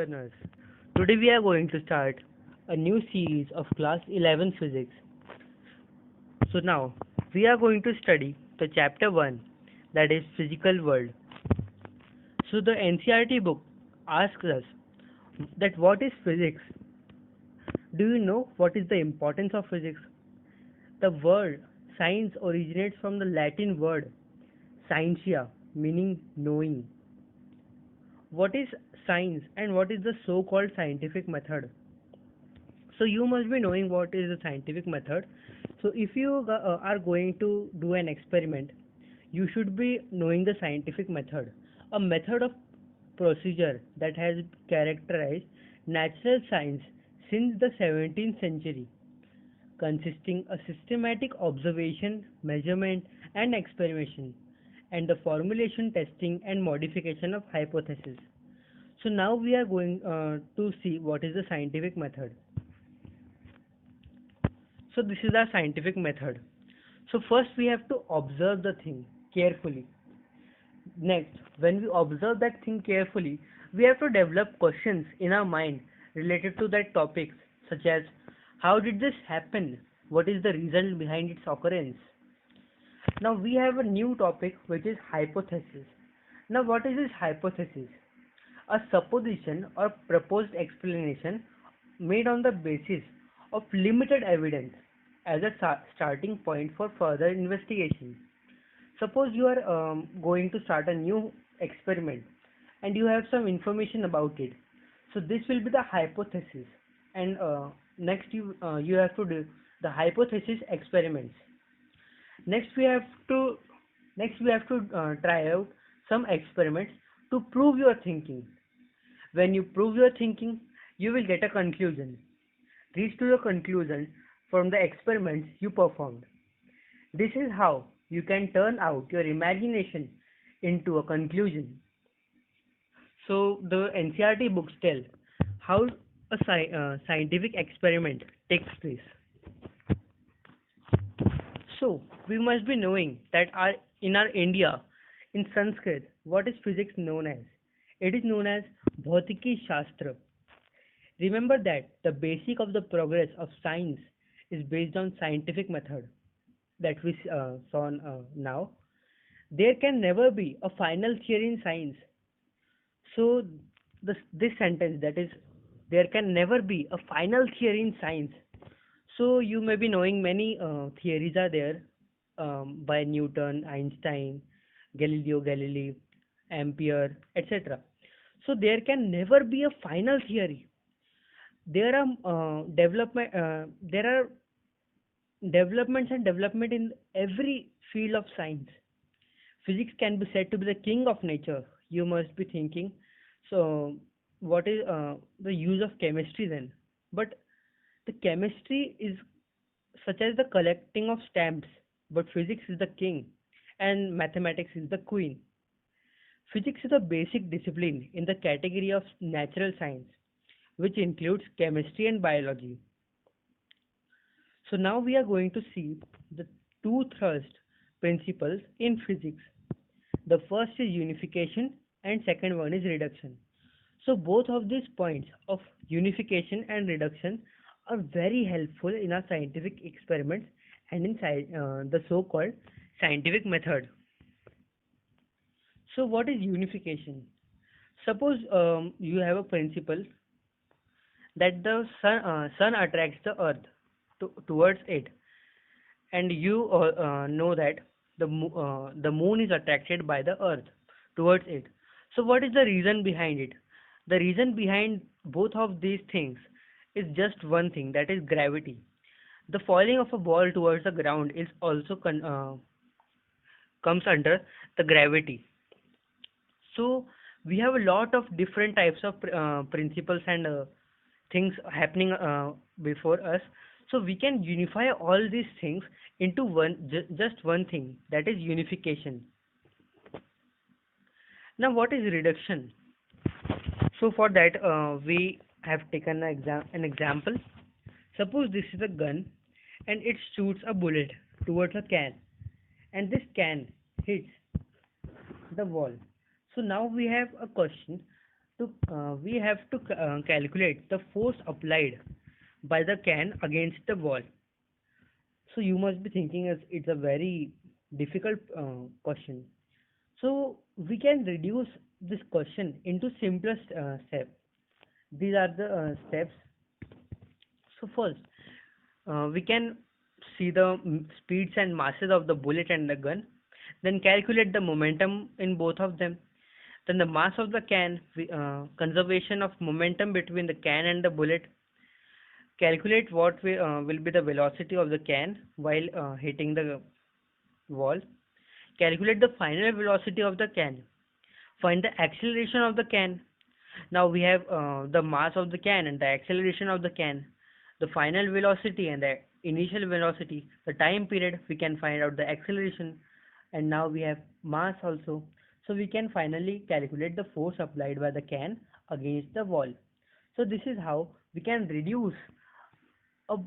learners. Today we are going to start a new series of class 11 physics. So now we are going to study the chapter 1, that is physical world. So the NCERT book asks us that what is physics? Do you know what is the importance of physics? The word science originates from the Latin word scientia, meaning knowing. What is science and what is the so-called scientific method? So you must be knowing what is the scientific method. So if you are going to do an experiment, you should be knowing the scientific method, a method of procedure that has characterized natural science since the 17th century, consisting a systematic observation, measurement, and experimentation, and the formulation, testing, and modification of hypotheses. So now we are going to see what is the scientific method. So this is our scientific method. So first we have to observe the thing carefully. Next, when we observe that thing carefully, we have to develop questions in our mind related to that topic, such as how did this happen? What is the reason behind its occurrence? Now we have a new topic which is hypothesis. Now what is this hypothesis? A supposition or proposed explanation made on the basis of limited evidence as a starting point for further investigation. Suppose you are going to start a new experiment and you have some information about it. So this will be the hypothesis, and next you have to do the hypothesis experiments. Next we have to try out some experiments to prove your thinking. When you prove your thinking, you will get a conclusion. Reach to the conclusion from the experiments you performed. This is how you can turn out your imagination into a conclusion. So the NCERT books tell how a scientific experiment takes place. So we must be knowing that in our India, in Sanskrit, what is physics known as? It is known as Bhautiki Shastra. Remember that the basic of the progress of science is based on scientific method that we saw now. There can never be a final theory in science. So this sentence, that is, there can never be a final theory in science. So you may be knowing many theories are there by Newton, Einstein, Galileo Galilei, Ampere, etc. So there can never be a final theory. There are developments and development in every field of science. Physics can be said to be the king of nature. You must be thinking, so what is the use of chemistry then? But the chemistry is such as the collecting of stamps, but physics is the king and mathematics is the queen. Physics is a basic discipline in the category of natural science, which includes chemistry and biology. So now we are going to see the two thrust principles in physics. The first is unification and second one is reduction. So both of these points of unification and reduction are very helpful in our scientific experiments and in the so-called scientific method. So what is unification? Suppose you have a principle that the sun attracts the earth towards it, and you know that the moon is attracted by the earth towards it. So what is the reason behind it? The reason behind both of these things is just one thing, that is gravity. The falling of a ball towards the ground is also comes under the gravity. So we have a lot of different types of principles and things happening before us. So we can unify all these things into just one thing, that is unification. Now what is reduction? So for that we have taken an example. Suppose this is a gun and it shoots a bullet towards a can, and this can hits the wall. So now we have a question, we have to calculate the force applied by the can against the wall. So you must be thinking it's a very difficult question. So we can reduce this question into simplest steps. These are the steps. So first, we can see the speeds and masses of the bullet and the gun, then calculate the momentum in both of them, then the mass of the can, conservation of momentum between the can and the bullet, calculate what will be the velocity of the can while hitting the wall, calculate the final velocity of the can, find the acceleration of the can. Now we have the mass of the can and the acceleration of the can, the final velocity and the initial velocity, the time period, we can find out the acceleration, and now we have mass also. So we can finally calculate the force applied by the can against the wall. So this is how we can reduce a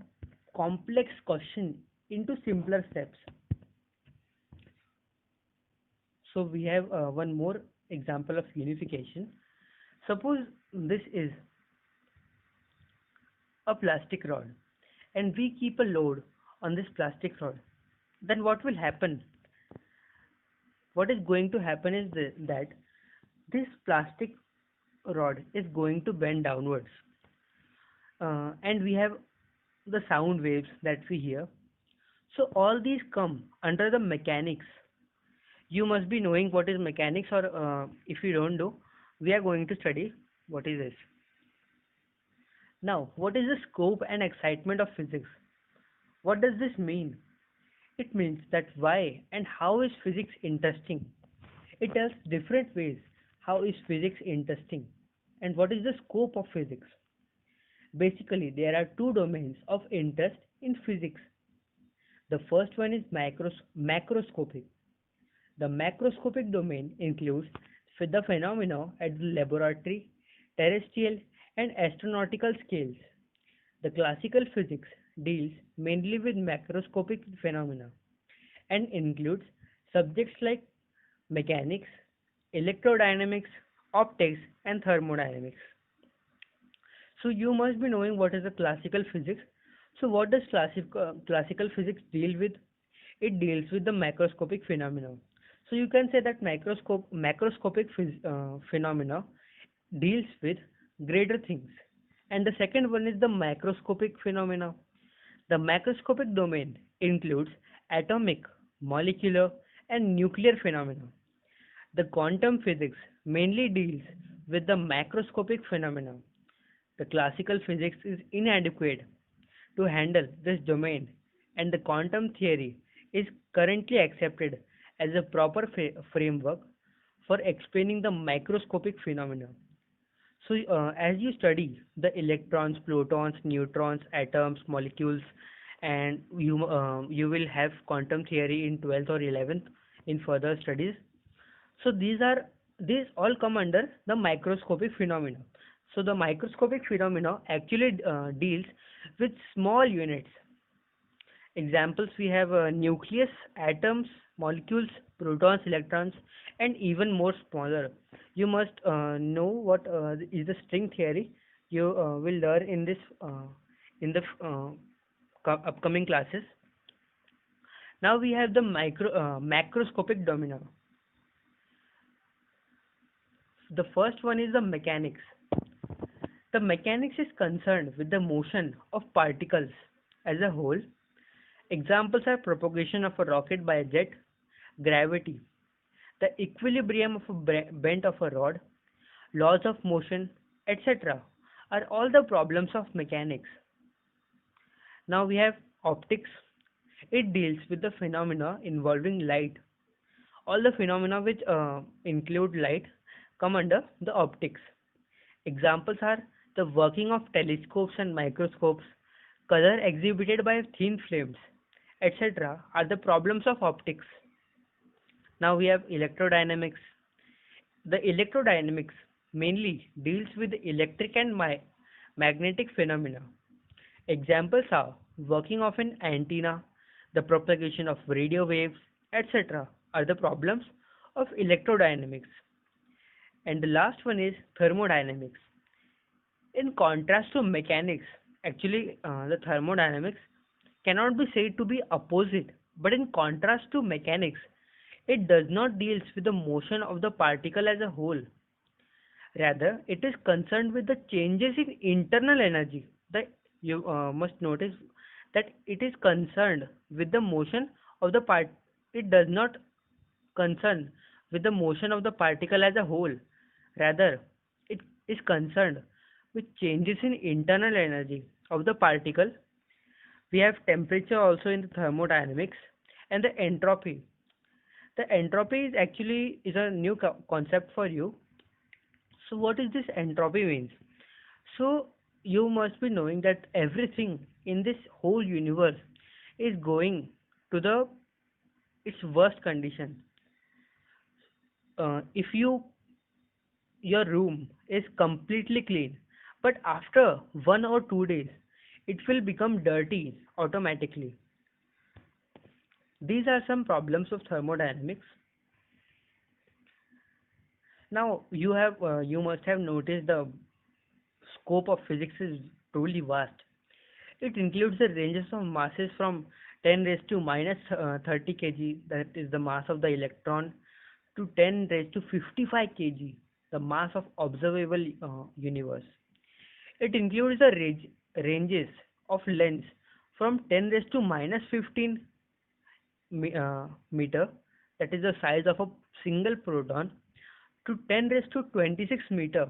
complex question into simpler steps. So we have one more example of unification. Suppose this is a plastic rod and we keep a load on this plastic rod. Then what will happen? What is going to happen is that this plastic rod is going to bend downwards, and we have the sound waves that we hear. So all these come under the mechanics. You must be knowing what is mechanics, or if you don't know, we are going to study what is this. Now, what is the scope and excitement of physics? What does this mean? It means that why and how is physics interesting? It tells different ways how is physics interesting and what is the scope of physics. Basically, there are two domains of interest in physics. The first one is macroscopic. The macroscopic domain includes the phenomena at the laboratory, terrestrial, and astronautical scales. The classical physics deals mainly with macroscopic phenomena and includes subjects like mechanics, electrodynamics, optics, and thermodynamics. So you must be knowing what is the classical physics. So what does classical physics deal with? It deals with the macroscopic phenomena. So you can say that macroscopic phenomena deals with greater things. And the second one is the macroscopic phenomena. The macroscopic domain includes atomic, molecular, and nuclear phenomena. The quantum physics mainly deals with the macroscopic phenomena. The classical physics is inadequate to handle this domain, and the quantum theory is currently accepted as a proper framework for explaining the microscopic phenomena. So, as you study the electrons, protons, neutrons, atoms, molecules, and you will have quantum theory in 12th or 11th in further studies. So these all come under the microscopic phenomena. So the microscopic phenomena actually deals with small units. Examples we have nucleus, atoms, molecules, protons, electrons, and even more smaller. You must know what is the string theory. You will learn in this in the upcoming classes. Now we have the macroscopic domino. The first one is the mechanics. The mechanics is concerned with the motion of particles as a whole. Examples are propagation of a rocket by a jet, gravity, the equilibrium of a bent of a rod, laws of motion, etc. are all the problems of mechanics. Now we have optics. It deals with the phenomena involving light. All the phenomena which include light come under the optics. Examples are the working of telescopes and microscopes, color exhibited by thin flames, etc. are the problems of optics. Now we have electrodynamics. The electrodynamics mainly deals with electric and magnetic phenomena. Examples are working of an antenna, the propagation of radio waves, etc. are the problems of electrodynamics. And the last one is thermodynamics. In contrast to mechanics, actually, the thermodynamics cannot be said to be opposite, but in contrast to mechanics, it does not deals with the motion of the particle as a whole. Rather, it is concerned with the changes in internal energy. The, you must notice that it is concerned with the motion of the part. It does not concern with the motion of the particle as a whole. Rather, it is concerned with changes in internal energy of the particle. We have temperature also in the thermodynamics and the entropy. The entropy is actually is a new concept for you. So what is this entropy means? So you must be knowing that everything in this whole universe is going to the its worst condition. If your room is completely clean, but after 1 or 2 days, it will become dirty automatically. These are some problems of thermodynamics. Now you must have noticed the scope of physics is truly vast. It includes the ranges of masses from 10 raised to minus 30 kg, that is the mass of the electron, to 10 raised to 55 kg, the mass of observable universe. It includes the ranges of lengths from 10 raised to minus 15 meter, that is the size of a single proton, to 10 raised to 26 meter,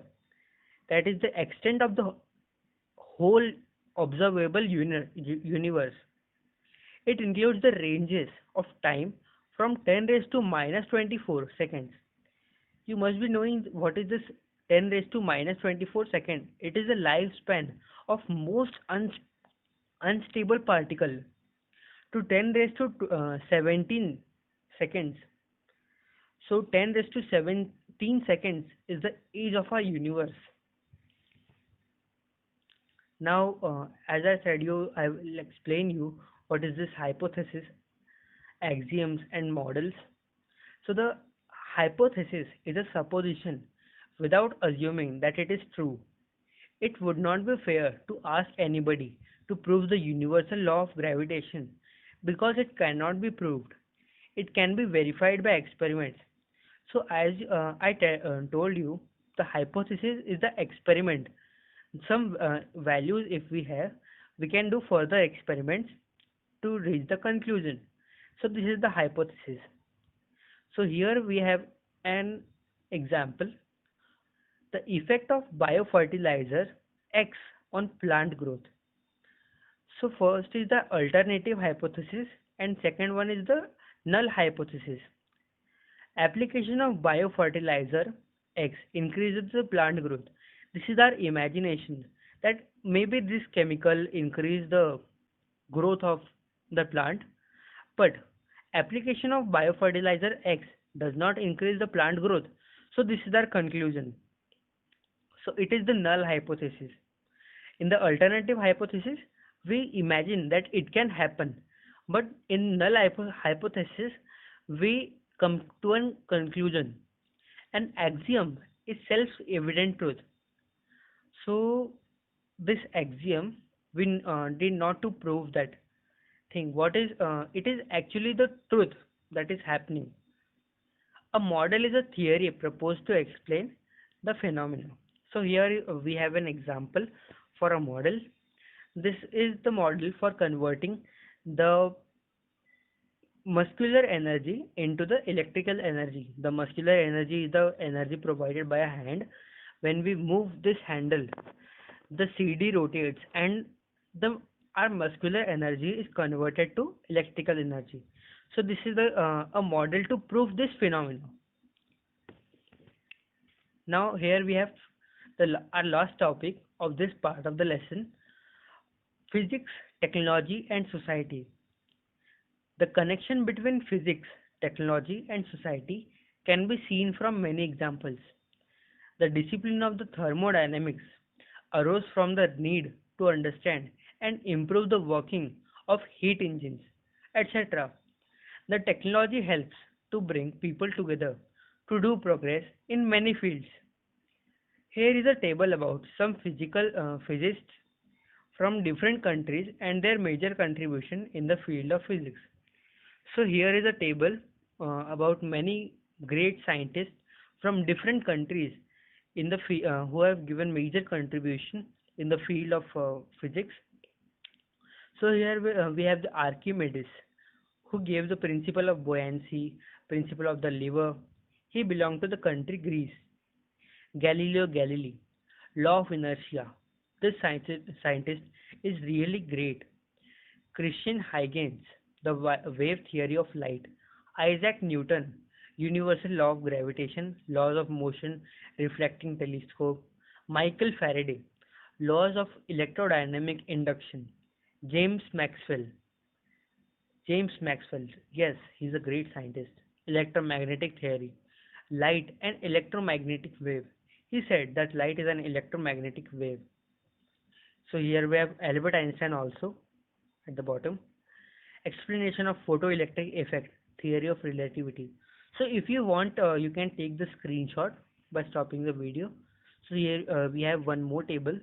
that is the extent of the whole observable universe. It includes the ranges of time from 10 raised to minus 24 seconds. You must be knowing what is this 10 raised to minus 24 second. It is the lifespan of most unstable particle to 10 raised to 17 seconds. So 10 raised to 17 seconds is the age of our universe. Now, as I said, I will explain you what is this hypothesis, axioms, and models. So the hypothesis is a supposition without assuming that it is true. It would not be fair to ask anybody to prove the universal law of gravitation because it cannot be proved. It can be verified by experiments. So as told you, the hypothesis is the experiment. Some values if we have, we can do further experiments to reach the conclusion. So this is the hypothesis. So here we have an example. The effect of biofertilizer X on plant growth. So first is the alternative hypothesis and second one is the null hypothesis. Application of biofertilizer X increases the plant growth. This is our imagination that maybe this chemical increase the growth of the plant, but application of biofertilizer X does not increase the plant growth. So this is our conclusion. So it is the null hypothesis. In the alternative hypothesis, we imagine that it can happen, but in null hypothesis, we come to a conclusion. An axiom is self-evident truth. So this axiom we did not to prove that thing. What is it is actually the truth that is happening. A model is a theory proposed to explain the phenomenon. So here we have an example for a model. This is the model for converting the muscular energy into the electrical energy. The muscular energy is the energy provided by a hand. When we move this handle, the CD rotates and the our muscular energy is converted to electrical energy. So this is a model to prove this phenomenon. Now here we have our last topic of this part of the lesson: physics, technology, and society. The connection between physics, technology, and society can be seen from many examples. The discipline of the thermodynamics arose from the need to understand and improve the working of heat engines, etc. The technology helps to bring people together to do progress in many fields. Here is a table about some physical physicists from different countries and their major contribution in the field of physics. So here is a table about many great scientists from different countries who have given major contribution in the field of physics. So here we have the Archimedes, who gave the principle of buoyancy, principle of the lever. He belonged to the country Greece. Galileo Galilei, law of inertia. This scientist is really great. Christian Huygens, the wave theory of light. Isaac Newton, universal law of gravitation, laws of motion, reflecting telescope. Michael Faraday, laws of electrodynamic induction. James Maxwell, James Maxwell, yes, he's a great scientist. Electromagnetic theory, light and electromagnetic wave. He said that light is an electromagnetic wave. So here we have Albert Einstein also at the bottom. Explanation of photoelectric effect, theory of relativity. So if you want, you can take the screenshot by stopping the video. So here we have one more table.